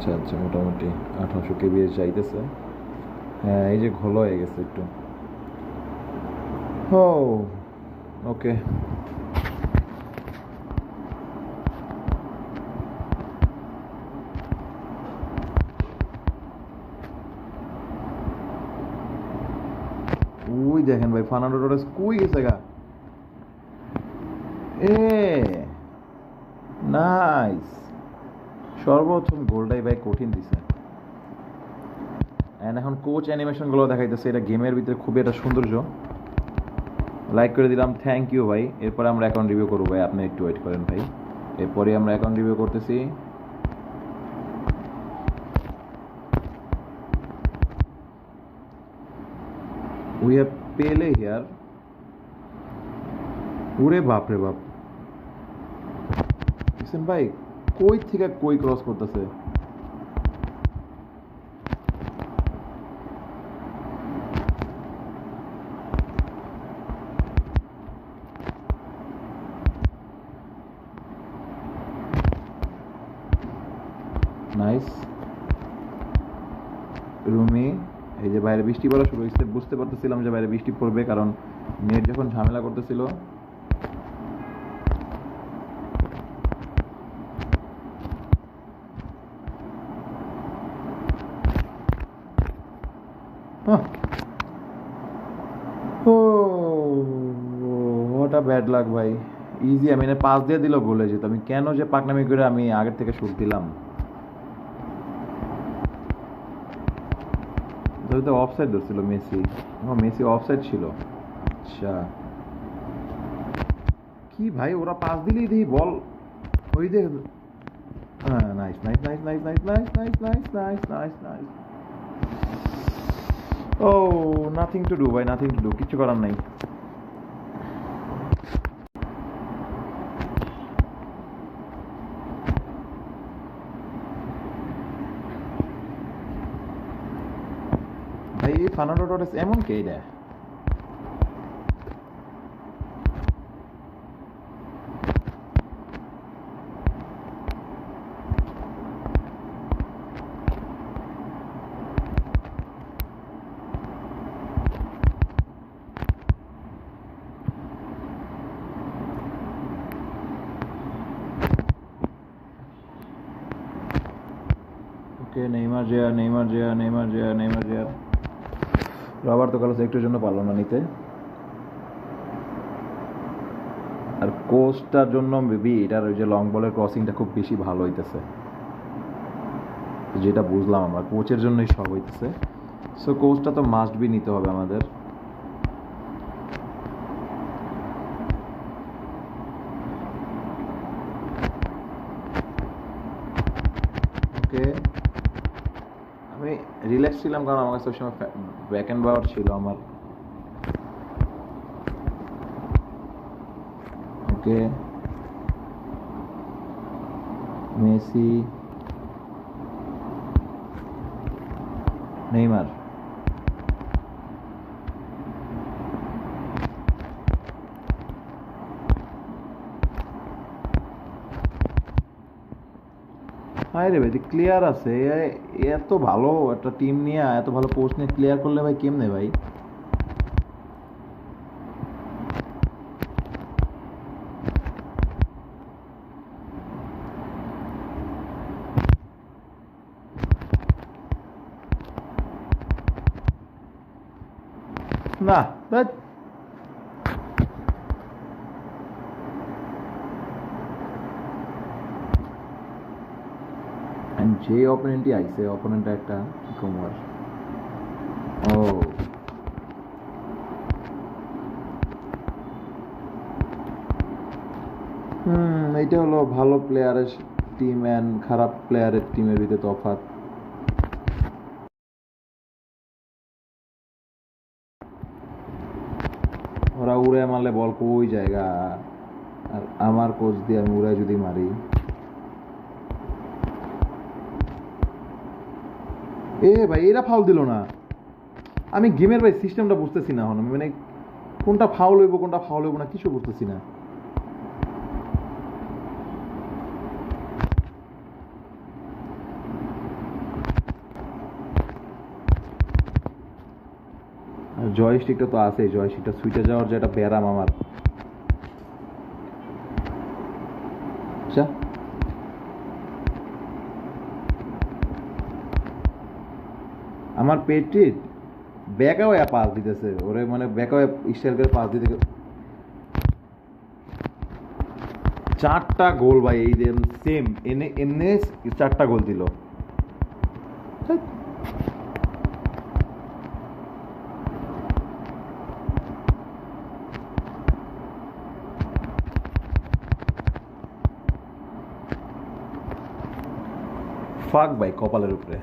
আচ্ছা আচ্ছা, মোটামুটি 1800 kbps চাইতেছে। হ্যাঁ, এই যে ঘোল হয়ে গেছে একটু। ও ওকে। ওই দেখেন ভাই, ফার্নান্ডো টোরেস কই গেছে গা। A nice. সর্বপ্রথম গোলটাই ভাই কঠিন দিছে। এন্ড এখন কোচ অ্যানিমেশনগুলো দেখাইতেছে, এটা গেমের ভিতরে খুবই একটা সৌন্দর্য। লাইক করে দিলাম, থ্যাংক ইউ ভাই। এরপরে আমরা অ্যাকাউন্ট রিভিউ করবো ভাই, আপনি একটু ওয়েট করেন ভাই। এরপরে আমরা অ্যাকাউন্ট রিভিউ করতেছি। উই হ্যাভ পেলে হিয়ার। ওরে বাপ রে বাপ, দেখছেন ভাই কই থেকে কই ক্রস করতেছে। নাইস রুমি। এই যে বাইরে বৃষ্টি পড়া শুরু হয়েছে, বুঝতে পারতেছিলাম যে বাইরে বৃষ্টি পড়বে, কারণ নেট যখন ঝামেলা করতেছিল। ও ওটা ব্যাড লাক ভাই। ইজি, আমি পাস দিয়ে দিল গোলে যেত। আমি কেন যে পাকনামি করে আমি আগের থেকে শুট দিলাম। তো অফসাইড ধরছিল মেসি। মেসি অফসাইড ছিল। আচ্ছা কি ভাই, ওরা পাস দিলেই দেখি বল ওই যে। হ্যাঁ, nice nice nice nice nice nice nice nice nice nice nice. ও নাথিং টু ডু ভাই, নাথিং টু ডু, কিচ্ছু করার নাই। ভাই ফার্নান্ডো টোরেস এমন কে এটা। ওকে, নেইমার জেয়ার, নেইমার জেয়ার, নেইমার জেয়ার, নেইমার জেয়ার। রবার্তো কার্লোস একটুর জন্য পারলো না নিতে। আর কোচটার জন্য মেবি এটার ওই যে লং বলের ক্রসিংটা খুব বেশি ভালো হইতেছে, যেটা বুঝলাম আমরা কোচের জন্যই সব হইতেছে। সো কোচটা তো মাস্ট বি নিতে হবে আমাদের। ওকে, আমি রিল্যাক্স ছিলাম কারণ আমার কাছে ওই সময় ব্যাক অ্যান্ড বাওয়ার ছিল আমার। ওকে, মেসি, নেইমার। হায় রে ভাই, ক্লিয়ার আছে। এত ভালো একটা টিম নিয়ে, এত ভালো কোচ নিয়ে ক্লিয়ার করলে ভাই কেমনে ভাই। না যে অপোনেন্টই আইছে, অপোনেন্টটা একটা কি কমার। ও এইটা হলো ভালো প্লেয়ারের টিম অ্যান্ড খারাপ প্লেয়ারের টিমের ভিতরে তফাৎ। ওরা উড়ে মারলে বল কই জায়গা, আর আমার কোচ দিয়ে আমি উড়ে যদি মারি। এ ভাই এরা ফাউল দিল না। আমি গেমের ভাই সিস্টেমটা বুঝতেছি না এখন, মানে কোনটা ফাউল হইব কোনটা ফাউল হইব না কিছু বুঝতেছি না। জয়স্টিকটা তো আছে, জয়স্টিকটা সুইচে যাওয়ার যে একটা ব্যারাম আমার। আচ্ছা আমার পেটটি ব্যাকা হয়ে পাস দিতেছে ওরে, মানে ব্যাকা হয়ে স্টাইল করে পাস দিতে। 4টা গোল ভাই এই দেন সেম এনে এনে 4টা গোল দিল। ফাক ভাই কপালের উপরে।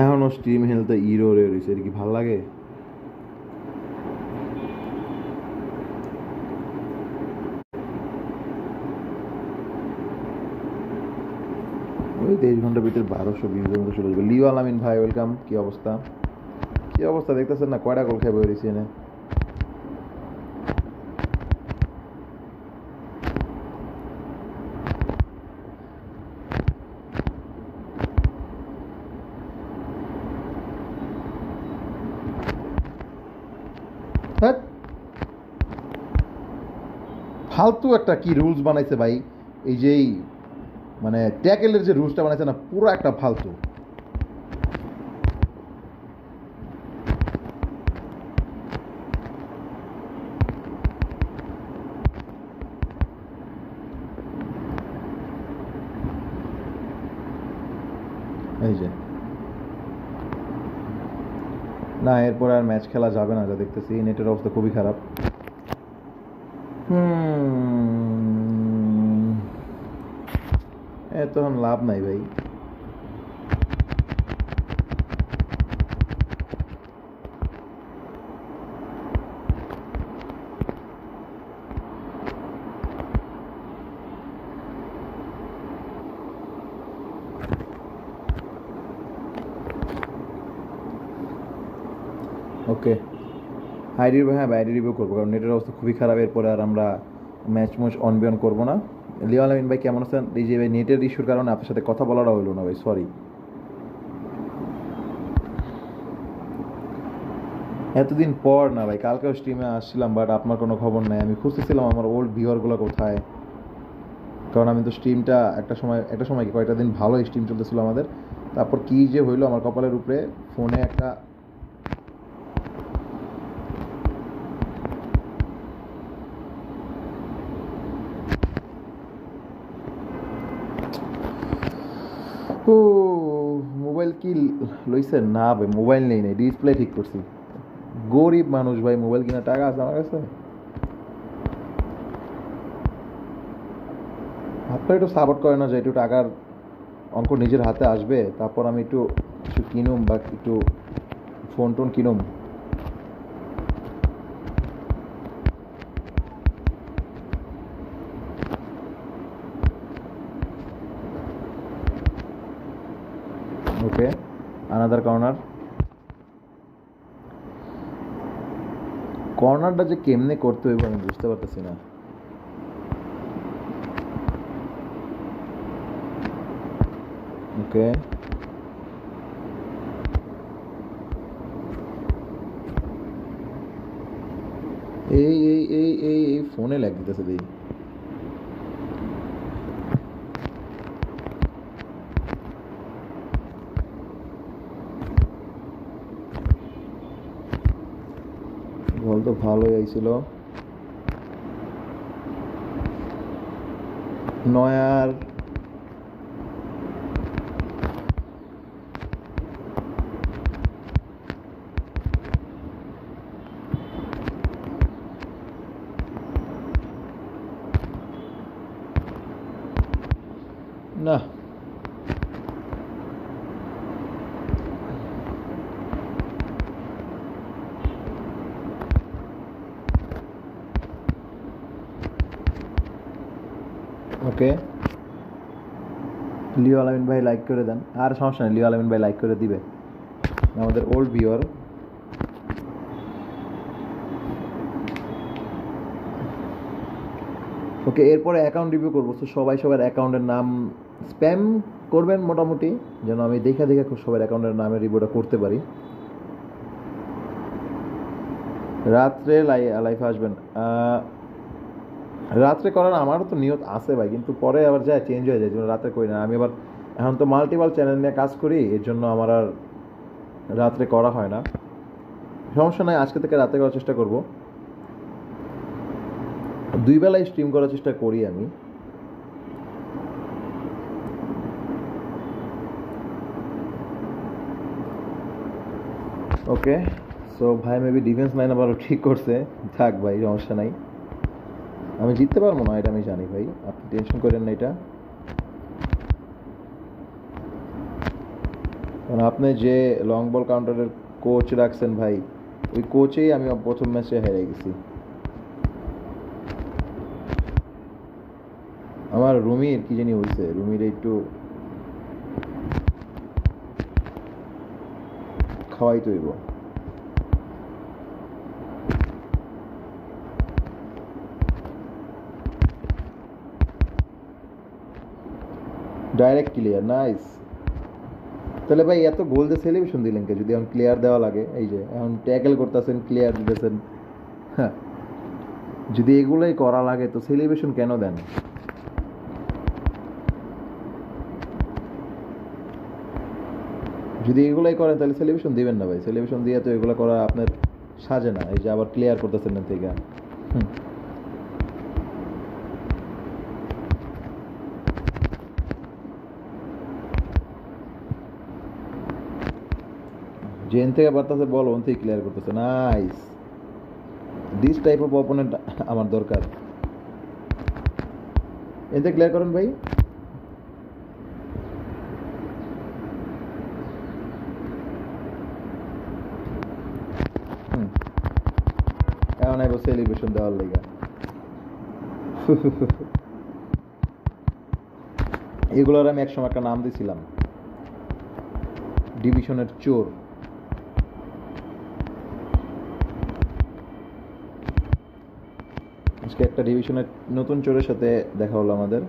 এখনো স্ট্রিম হেলতে ইরো রয়েছে, এটা কি ভাল লাগে? ওই 23 ঘন্টার ভিতরে 1220 চলে যাবে। লিও আলামিন ভাই ওয়েলকাম। কি অবস্থা, কি অবস্থা দেখতেছেন না? কয়টা গোল খেয়ে বেরিয়েছি এনে। ফালতু একটা কি রুলস বানাইছে ভাই, এই যে মানে ট্যাকেলের যে রুলসটা বানাইছে না, পুরো একটা ফালতু। এই যে না, এরপর আর ম্যাচ খেলা যাবে না যা দেখতেছি, নেটের অবস্থা খুবই খারাপ। তখন লাভ নাই ভাই। ওকে আইডি রিভিউ, হ্যাঁ আইডি রিভিউ করবো, কারণ নেটের অবস্থা খুবই খারাপ। এরপরে আর আমরা ম্যাচ অন বিয়ন করবো না। লিও আলামিন ভাই কেমন আছেন? এই যে ভাই নেটের ইস্যুর কারণে আপনার সাথে কথা বলাটা হইলো না ভাই, সরি। এতদিন পর না ভাই, কালকেও স্ট্রিমে আসছিলাম, বাট আপনার কোনো খবর নাই। আমি খুঁজতেছিলাম আমার ওল্ড ভিউয়ারগুলো কোথায়, কারণ আমি তো স্ট্রিমটা একটা সময় কি কয়েকটা দিন ভালো স্ট্রিম চলতেছিল আমাদের, তারপর কি যে হইলো আমার কপালের উপরে। ফোনে একটা ও মোবাইল কি লইছেন? না ভাই মোবাইল নেই, নাই ডিসপ্লে ঠিক করছি। গরিব মানুষ ভাই, মোবাইল কিনা টাকা আছে আমার কাছে। আপনার একটু সাপোর্ট করে না যে একটু টাকার অঙ্ক নিজের হাতে আসবে, তারপর আমি একটু কিছু কিনুম বা একটু ফোন টোন কিনুম। ওকে আনাদার কর্নারটা যে কেমনে করতে হইব আমি বুঝতে পারতেছি না। ওকে এই এই এই এই এই ফোনে ল্যাগ দিতেছে দেই। বল তো ভালোই আইছিল। নয়ার না, ওকে লিও আলামিন ভাই লাইক করে দেন। আর সমস্যা নেই, লিও আলামিন ভাই লাইক করে দিবে, আমাদের ওল্ড ভিউয়ার। ওকে, এরপরে অ্যাকাউন্ট রিভিউ করবো। তো সবাই সবার অ্যাকাউন্টের নাম স্প্যাম করবেন মোটামুটি, যেন আমি দেখে দেখে সবার অ্যাকাউন্টের নামের রিভিউটা করতে পারি। রাত্রে লাইফে আসবেন? রাত্রে করার আমারও তো নিয়ত আছে ভাই, কিন্তু পরে আবার যায় চেঞ্জ হয়ে যায়, যেন রাত্রে করি না। আমি আবার এখন তো মাল্টিপল চ্যানেল নিয়ে কাজ করি, এর জন্য আমার আর রাত্রে করা হয় না। সমস্যা নাই, আজকে থেকে রাতে করার চেষ্টা করব। 2 বেলায় স্ট্রিম করার চেষ্টা করি আমি। ওকে, সো ভাই মেবি ডিফেন্স লাইন আবার ঠিক করছে। থাক ভাই, সমস্যা নাই, আমি জিততে পারবো না, এটা আমি জানি ভাই, আপনি টেনশন করেন না এটা। কারণ আপনি যে লং বল কাউন্টারের কোচ রাখছেন ভাই, ওই কোচেই আমি প্রথম ম্যাচে হেরে গেছি। আমার রুমির কি জানি হয়েছে, রুমির একটু খাওয়াই তৈব। Direct clear, nice. তাহলে ভাই এত গোল দিয়ে সেলিব্রেশন দিলেন কে, যদি এখন ক্লিয়ার দেওয়া লাগে? এই যে এখন ট্যাকেল করতেছেন, ক্লিয়ার দিতেছেন, হ্যাঁ, যদি এগুলোই করা লাগে তো সেলিব্রেশন কেন দেন? যদি এগুলোই করেন তাহলে সেলিব্রেশন দিবেন না ভাই, সেলিব্রেশন দিয়ে তো এগুলো করা আপনার সাজে না। এই যে আবার ক্লিয়ার করতেছেন না থেকে, যেন থেকে পারতেছে বল ওন থেকে ক্লিয়ার করতেছে, nice. This type of opponent আমার দরকার। এতে ক্লিয়ার করেন ভাই। এখন আইব সেলিব্রেশন দেওয়ার লেগা। এগুলোর আমি একসময় একটা নাম দিছিলাম, ডিভিশনের চোর। আজকে একটা ডিভিশনের নতুন চোরের সাথে দেখা হলো আমাদের।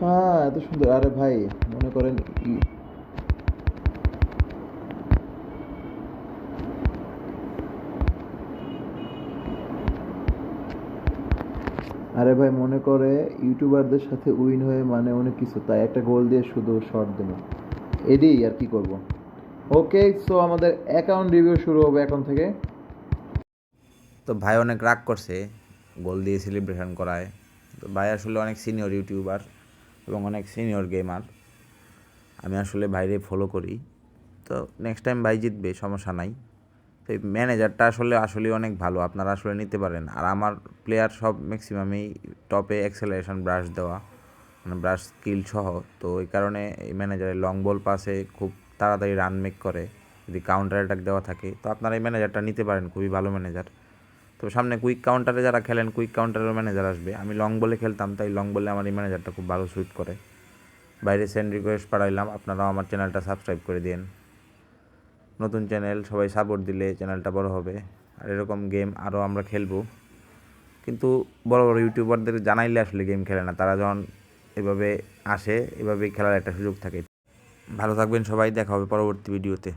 হ্যাঁ, এত সুন্দর। আরে ভাই মনে করেন আরে ভাই মনে করে ইউটিউবারদের সাথে উইন হয়ে মানে অনেক কিছু, তাই একটা গোল দিয়ে শুধু শর্ট দিল, এডি আর কি করব। ওকে, সো আমাদের অ্যাকাউন্ট রিভিউ শুরু হবে এখন থেকে। তো ভাই অনেক রাগ করছে গোল দিয়ে সেলিব্রেশন করায়। তো ভাই আসলে অনেক সিনিয়র ইউটিউবার এবং অনেক সিনিয়র গেমার, আমি আসলে ভাইরে ফলো করি। তো নেক্সট টাইম ভাই জিতবে, সমস্যা নাই। তো এই ম্যানেজারটা আসলে অনেক ভালো, আপনারা আসলে নিতে পারেন। আর আমার প্লেয়ার সব ম্যাক্সিমামই টপে অ্যাক্সেলারেশন ব্রাশ দেওয়া, মানে ব্রাশ স্কিল সহ। তো এই কারণে এই ম্যানেজারের লং বল পাসে খুব তাড়াতাড়ি রান মেক করে, যদি কাউন্টার অ্যাটাক দেওয়া থাকে। তো আপনারা এই ম্যানেজারটা নিতে পারেন, খুবই ভালো ম্যানেজার। তো সামনে কুইক কাউন্টারে যারা খেলেন, কুইক কাউন্টারের ম্যানেজার আসবে। আমি লং বলে খেলতাম, তাই লং বলে আমার এই ম্যানেজারটা খুব ভালো স্যুট করে। বাইরে সেন্ড রিকোয়েস্ট পাঠাইলাম, আপনারাও আমার চ্যানেলটা সাবস্ক্রাইব করে দিন। নতুন চ্যানেল, সবাই সাপোর্ট দিলে চ্যানেলটা বড় হবে। আর এরকম গেম আরও আমরা খেলবো, কিন্তু বড় বড় ইউটিউবারদের জানাইলে আসলে গেম খেলে না। তারা যখন এভাবে আসে, এভাবেই খেলার একটা সুযোগ থাকে। ভালো থাকবেন সবাই, দেখা হবে পরবর্তী ভিডিওতে।